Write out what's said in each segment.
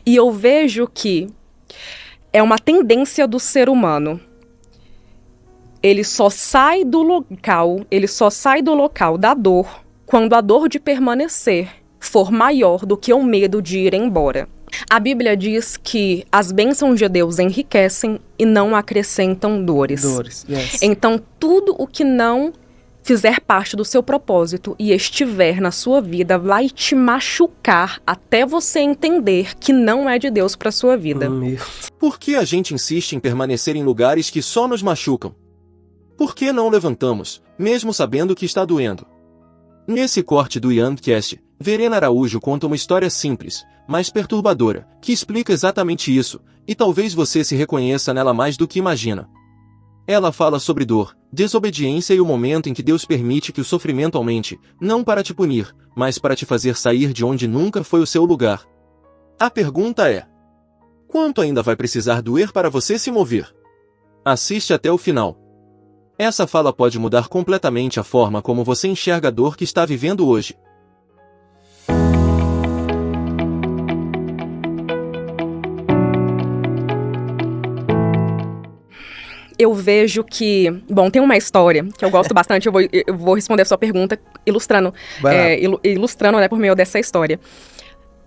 E eu vejo que é uma tendência do ser humano. Ele só sai do local da dor quando a dor de permanecer for maior do que o medo de ir embora. A Bíblia diz que as bênçãos de Deus enriquecem e não acrescentam dores. Yes. Então, tudo o que não fizer parte do seu propósito e estiver na sua vida vai te machucar até você entender que não é de Deus para sua vida. Por que a gente insiste em permanecer em lugares que só nos machucam? Por que não levantamos, mesmo sabendo que está doendo? Nesse corte do Youngcast, Verena Araújo conta uma história simples, mas perturbadora, que explica exatamente isso, e talvez você se reconheça nela mais do que imagina. Ela fala sobre dor, desobediência e o momento em que Deus permite que o sofrimento aumente, não para te punir, mas para te fazer sair de onde nunca foi o seu lugar. A pergunta é: quanto ainda vai precisar doer para você se mover? Assiste até o final. Essa fala pode mudar completamente a forma como você enxerga a dor que está vivendo hoje. Eu vejo que... Bom, tem uma história que eu gosto bastante, eu vou responder a sua pergunta ilustrando, né, por meio dessa história.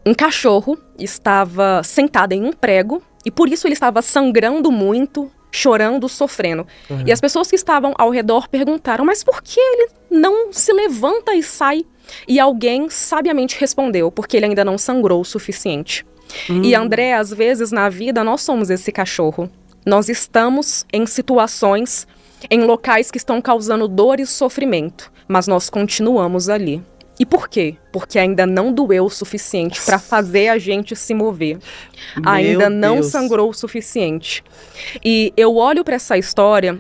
Um cachorro estava sentado em um prego e por isso ele estava sangrando muito, chorando, sofrendo. E as pessoas que estavam ao redor perguntaram, mas por que ele não se levanta e sai? E alguém sabiamente respondeu, porque ele ainda não sangrou o suficiente. E André, às vezes na vida nós somos esse cachorro. Nós estamos em situações, em locais que estão causando dor e sofrimento, mas nós continuamos ali. E por quê? Porque ainda não doeu o suficiente para fazer a gente se mover. Ainda não sangrou o suficiente. E eu olho para essa história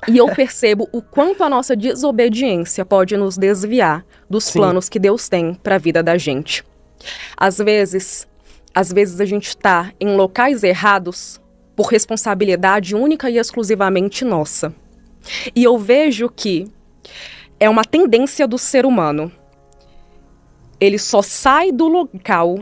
e eu percebo o quanto a nossa desobediência pode nos desviar dos planos que Deus tem para a vida da gente. Às vezes a gente está em locais errados por responsabilidade única e exclusivamente nossa. E eu vejo que é uma tendência do ser humano. Ele só sai do local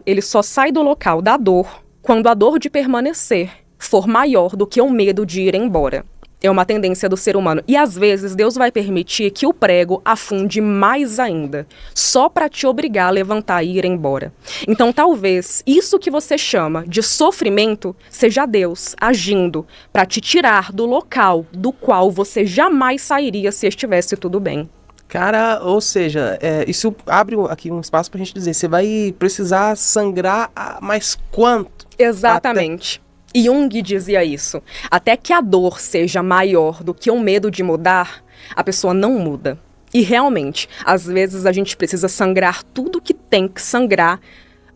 da dor quando a dor de permanecer for maior do que o medo de ir embora. É uma tendência do ser humano. E às vezes Deus vai permitir que o prego afunde mais ainda, só para te obrigar a levantar e ir embora. Então talvez isso que você chama de sofrimento seja Deus agindo para te tirar do local do qual você jamais sairia se estivesse tudo bem. Cara, ou seja, isso abre aqui um espaço pra gente dizer, você vai precisar sangrar, mas quanto? Exatamente. Jung dizia isso. Até que a dor seja maior do que o medo de mudar, a pessoa não muda. E realmente, às vezes a gente precisa sangrar tudo que tem que sangrar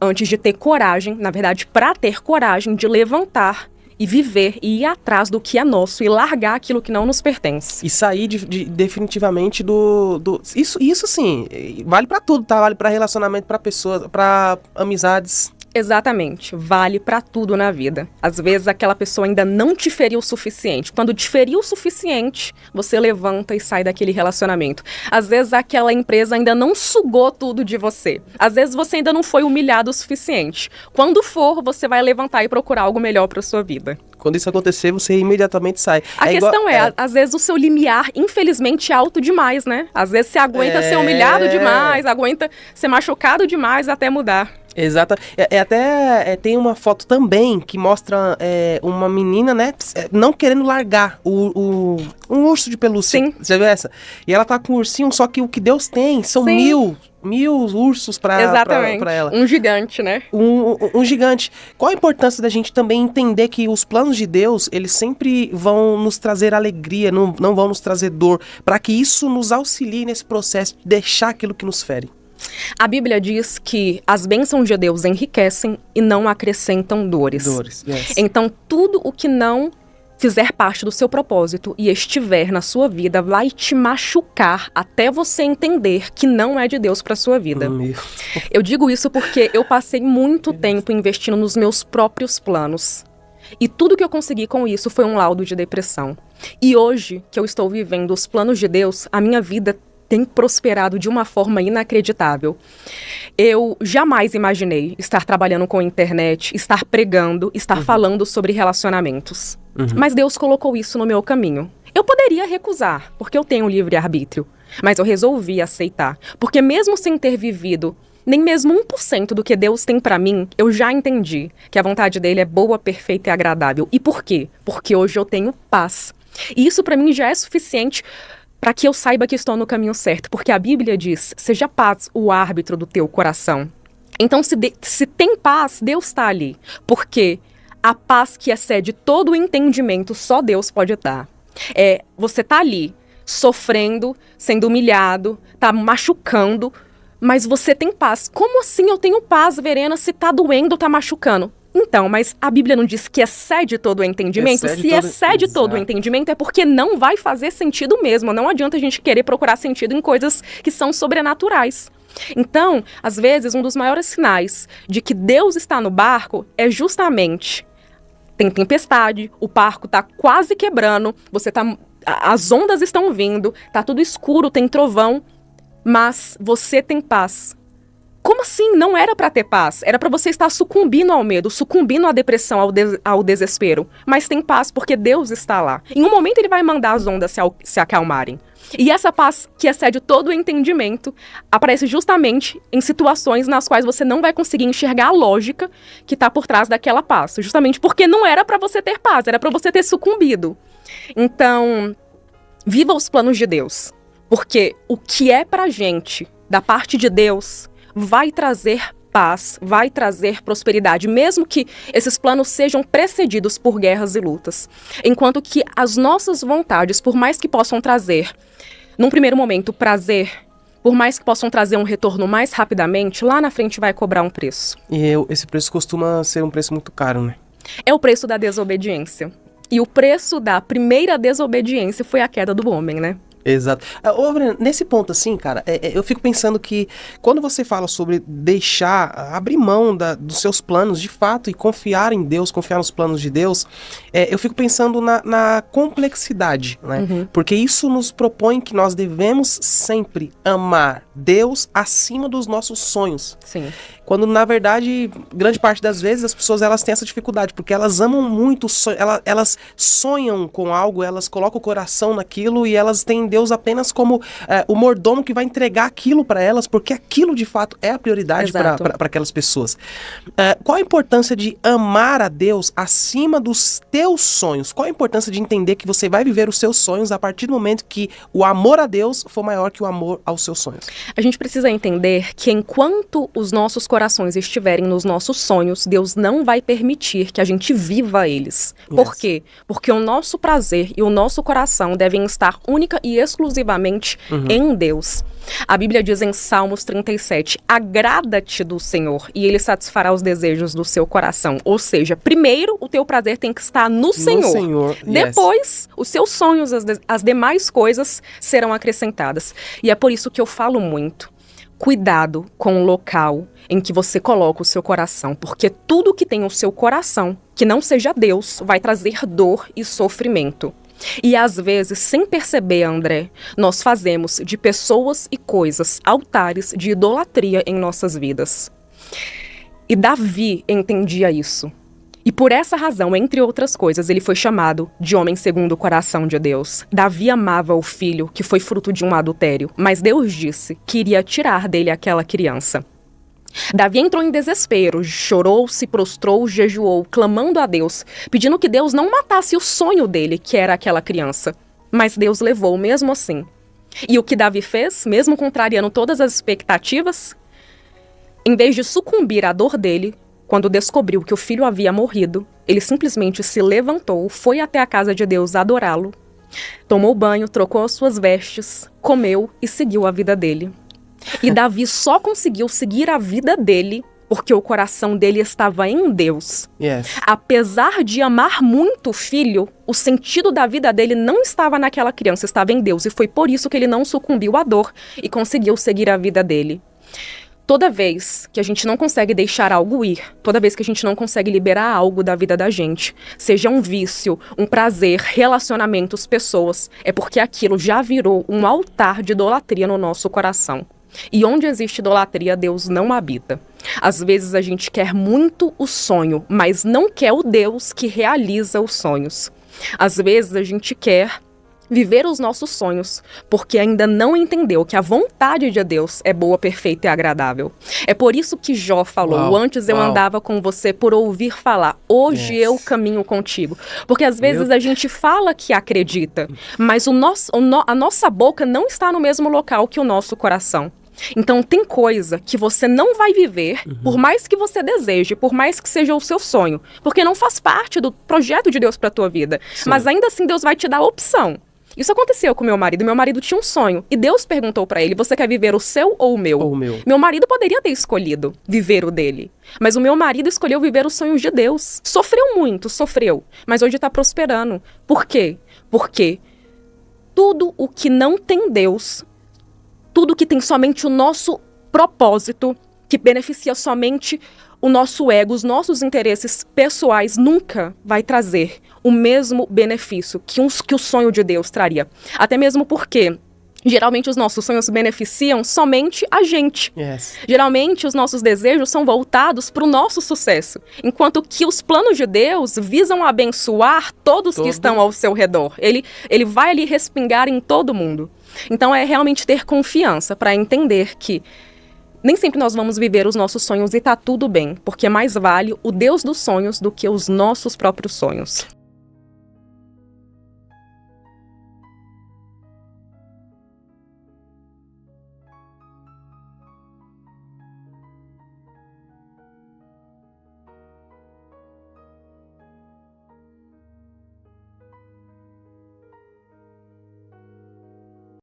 antes de ter coragem, na verdade, para ter coragem de levantar e viver e ir atrás do que é nosso e largar aquilo que não nos pertence. E sair definitivamente Isso sim, vale pra tudo, tá? Vale pra relacionamento, pra pessoas, pra amizades. Exatamente, vale pra tudo na vida. Às vezes aquela pessoa ainda não te feriu o suficiente. Quando te feriu o suficiente, você levanta e sai daquele relacionamento. Às vezes aquela empresa ainda não sugou tudo de você. Às vezes você ainda não foi humilhado o suficiente. Quando for, você vai levantar e procurar algo melhor pra sua vida. Quando isso acontecer, você imediatamente sai. A questão às vezes o seu limiar, infelizmente, é alto demais, né? Às vezes você aguenta ser humilhado demais, aguenta ser machucado demais até mudar. Exato. Tem uma foto também que mostra uma menina, né, não querendo largar um urso de pelúcia. Sim. Você já viu essa? E ela tá com um ursinho, só que o que Deus tem são mil ursos pra ela. Um gigante, né? Um gigante. Qual a importância da gente também entender que os planos de Deus, eles sempre vão nos trazer alegria, não vão nos trazer dor, para que isso nos auxilie nesse processo de deixar aquilo que nos fere? A Bíblia diz que as bênçãos de Deus enriquecem e não acrescentam dores. Yes. Então, tudo o que não fizer parte do seu propósito e estiver na sua vida vai te machucar até você entender que não é de Deus para sua vida. Eu digo isso porque eu passei muito tempo investindo nos meus próprios planos. E tudo que eu consegui com isso foi um laudo de depressão. E hoje, que eu estou vivendo os planos de Deus, a minha vida tem prosperado de uma forma inacreditável. Eu jamais imaginei estar trabalhando com a internet, estar pregando, estar falando sobre relacionamentos. Mas Deus colocou isso no meu caminho. Eu poderia recusar, porque eu tenho livre-arbítrio. Mas eu resolvi aceitar. Porque mesmo sem ter vivido nem mesmo 1% do que Deus tem pra mim, eu já entendi que a vontade dele é boa, perfeita e agradável. E por quê? Porque hoje eu tenho paz. E isso pra mim já é suficiente para que eu saiba que estou no caminho certo. Porque a Bíblia diz, seja paz o árbitro do teu coração. Então, se tem paz, Deus está ali. Porque a paz que excede todo o entendimento, só Deus pode dar. Você tá ali, sofrendo, sendo humilhado, tá machucando, mas você tem paz. Como assim eu tenho paz, Verena, se tá doendo, tá machucando? Então, mas a Bíblia não diz que excede todo o entendimento? Se excede todo o entendimento é porque não vai fazer sentido mesmo. Não adianta a gente querer procurar sentido em coisas que são sobrenaturais. Então, às vezes, um dos maiores sinais de que Deus está no barco é justamente tem tempestade, o barco tá quase quebrando, as ondas estão vindo, tá tudo escuro, tem trovão, mas você tem paz. Como assim? Não era para ter paz. Era para você estar sucumbindo ao medo, sucumbindo à depressão, ao desespero. Mas tem paz porque Deus está lá. Em um momento ele vai mandar as ondas se acalmarem. E essa paz que excede todo o entendimento aparece justamente em situações nas quais você não vai conseguir enxergar a lógica que está por trás daquela paz. Justamente porque não era para você ter paz, era para você ter sucumbido. Então, viva os planos de Deus. Porque o que é pra gente, da parte de Deus, vai trazer paz, vai trazer prosperidade, mesmo que esses planos sejam precedidos por guerras e lutas. Enquanto que as nossas vontades, por mais que possam trazer, num primeiro momento, prazer, por mais que possam trazer um retorno mais rapidamente, lá na frente vai cobrar um preço. E esse preço costuma ser um preço muito caro, né? É o preço da desobediência. E o preço da primeira desobediência foi a queda do homem, né? Exato. Breno, nesse ponto assim, cara, eu fico pensando que quando você fala sobre abrir mão dos seus planos de fato e confiar em Deus, confiar nos planos de Deus, eu fico pensando na complexidade, né? Porque isso nos propõe que nós devemos sempre amar Deus acima dos nossos sonhos. Sim. Quando, na verdade, grande parte das vezes as pessoas elas têm essa dificuldade, porque elas amam muito, elas sonham com algo, elas colocam o coração naquilo e elas têm Deus apenas como o mordomo que vai entregar aquilo para elas, porque aquilo de fato é a prioridade para aquelas pessoas. Qual a importância de amar a Deus acima dos teus sonhos? Qual a importância de entender que você vai viver os seus sonhos a partir do momento que o amor a Deus for maior que o amor aos seus sonhos? A gente precisa entender que enquanto os nossos corações estiverem nos nossos sonhos, Deus não vai permitir que a gente viva eles. Por quê? Porque o nosso prazer e o nosso coração devem estar única e exclusivamente em Deus. A Bíblia diz em Salmos 37, agrada-te do Senhor e Ele satisfará os desejos do seu coração. Ou seja, primeiro o teu prazer tem que estar no Senhor. Depois, os seus sonhos, as demais coisas serão acrescentadas. E é por isso que eu falo muito. Cuidado com o local em que você coloca o seu coração, porque tudo que tem o seu coração, que não seja Deus, vai trazer dor e sofrimento. E às vezes, sem perceber, André, nós fazemos de pessoas e coisas altares de idolatria em nossas vidas. E Davi entendia isso. E por essa razão, entre outras coisas, ele foi chamado de homem segundo o coração de Deus. Davi amava o filho, que foi fruto de um adultério, mas Deus disse que iria tirar dele aquela criança. Davi entrou em desespero, chorou, se prostrou, jejuou, clamando a Deus, pedindo que Deus não matasse o sonho dele, que era aquela criança. Mas Deus levou mesmo assim. E o que Davi fez, mesmo contrariando todas as expectativas, em vez de sucumbir à dor dele, quando descobriu que o filho havia morrido, ele simplesmente se levantou, foi até a casa de Deus adorá-lo, tomou banho, trocou as suas vestes, comeu e seguiu a vida dele. E Davi só conseguiu seguir a vida dele porque o coração dele estava em Deus. Apesar de amar muito o filho, o sentido da vida dele não estava naquela criança, estava em Deus. E foi por isso que ele não sucumbiu à dor e conseguiu seguir a vida dele. Toda vez que a gente não consegue deixar algo ir, toda vez que a gente não consegue liberar algo da vida da gente, seja um vício, um prazer, relacionamentos, pessoas, é porque aquilo já virou um altar de idolatria no nosso coração. E onde existe idolatria, Deus não habita. Às vezes a gente quer muito o sonho, mas não quer o Deus que realiza os sonhos. Às vezes a gente quer viver os nossos sonhos, porque ainda não entendeu que a vontade de Deus é boa, perfeita e agradável. É por isso que Jó falou, antes eu andava com você por ouvir falar, hoje eu caminho contigo. Porque às vezes a gente fala que acredita, mas a nossa boca não está no mesmo local que o nosso coração. Então tem coisa que você não vai viver, por mais que você deseje, por mais que seja o seu sonho, porque não faz parte do projeto de Deus para a tua vida. Sim. Mas ainda assim Deus vai te dar a opção. Isso aconteceu com meu marido. Meu marido tinha um sonho e Deus perguntou pra ele, você quer viver o seu ou o meu? Ou o meu. Meu marido poderia ter escolhido viver o dele, mas o meu marido escolheu viver os sonhos de Deus. Sofreu muito, sofreu, mas hoje tá prosperando. Por quê? Porque tudo o que não tem Deus, tudo que tem somente o nosso propósito, que beneficia somente o nosso ego, os nossos interesses pessoais, nunca vai trazer o mesmo benefício que o sonho de Deus traria. Até mesmo porque geralmente os nossos sonhos beneficiam somente a gente. Yes. Geralmente os nossos desejos são voltados para o nosso sucesso, enquanto que os planos de Deus visam abençoar todos que estão ao seu redor. Ele vai ali respingar em todo mundo. Então é realmente ter confiança para entender que nem sempre nós vamos viver os nossos sonhos e tá tudo bem, porque mais vale o Deus dos sonhos do que os nossos próprios sonhos.